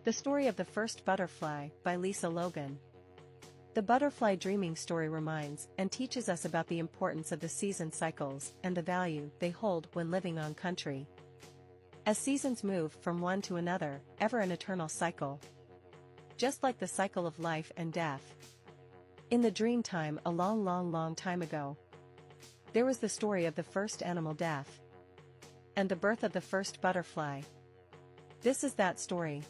The Story of the First Butterfly by Lisa Logan. The butterfly dreaming story reminds and teaches us about the importance of the season cycles and the value they hold when living on country. As seasons move from one to another, ever an eternal cycle. Just like the cycle of life and death. In the dream time a long time ago, there was the story of the first animal death. And the birth of the first butterfly. This is that story,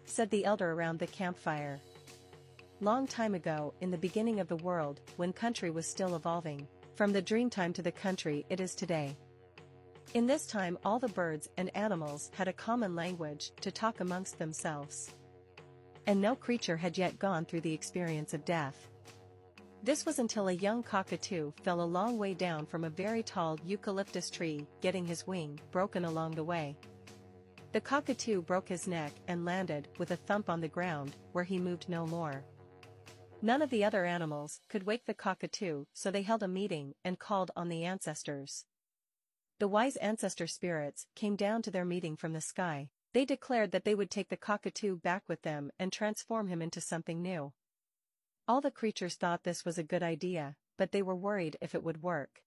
said the elder around the campfire. Long time ago, in the beginning of the world, when country was still evolving, from the dream time to the country it is today. In this time all the birds and animals had a common language to talk amongst themselves. And no creature had yet gone through the experience of death. This was until a young cockatoo fell a long way down from a very tall eucalyptus tree, getting his wing broken along the way. The cockatoo broke his neck and landed with a thump on the ground, where he moved no more. None of the other animals could wake the cockatoo, so they held a meeting and called on the ancestors. The wise ancestor spirits came down to their meeting from the sky. They declared that they would take the cockatoo back with them and transform him into something new. All the creatures thought this was a good idea, but they were worried if it would work.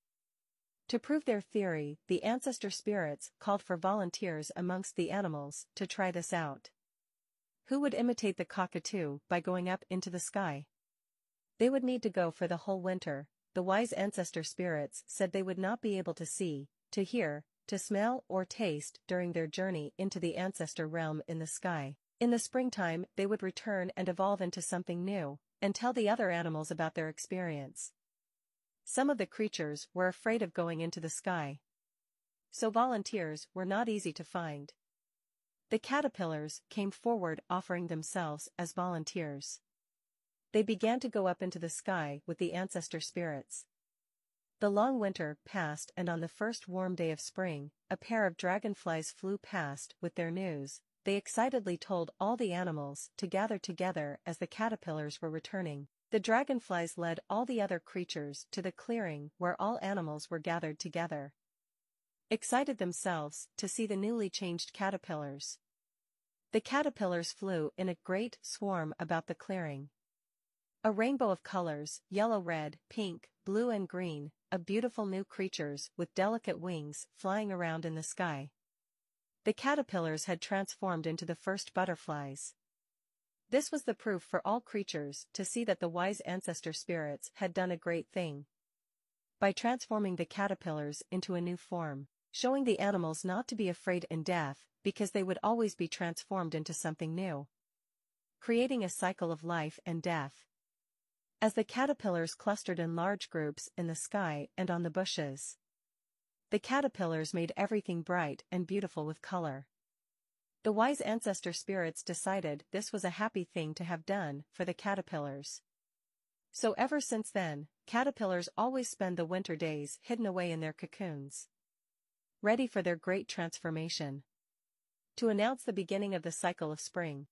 To prove their theory, the ancestor spirits called for volunteers amongst the animals to try this out. Who would imitate the cockatoo by going up into the sky? They would need to go for the whole winter. The wise ancestor spirits said they would not be able to see, to hear, to smell or taste during their journey into the ancestor realm in the sky. In the springtime they would return and evolve into something new, and tell the other animals about their experience. Some of the creatures were afraid of going into the sky. So volunteers were not easy to find. The caterpillars came forward offering themselves as volunteers. They began to go up into the sky with the ancestor spirits. The long winter passed and on the first warm day of spring, a pair of dragonflies flew past with their news. They excitedly told all the animals to gather together as the caterpillars were returning. The dragonflies led all the other creatures to the clearing where all animals were gathered together. Excited themselves to see the newly changed caterpillars. The caterpillars flew in a great swarm about the clearing. A rainbow of colors, yellow, red, pink, blue and green, of beautiful new creatures with delicate wings flying around in the sky. The caterpillars had transformed into the first butterflies. This was the proof for all creatures to see that the wise ancestor spirits had done a great thing. By transforming the caterpillars into a new form, showing the animals not to be afraid in death, because they would always be transformed into something new. Creating a cycle of life and death. As the caterpillars clustered in large groups in the sky and on the bushes, the caterpillars made everything bright and beautiful with color. The wise ancestor spirits decided this was a happy thing to have done for the caterpillars. So ever since then, caterpillars always spend the winter days hidden away in their cocoons, ready for their great transformation. To announce the beginning of the cycle of spring.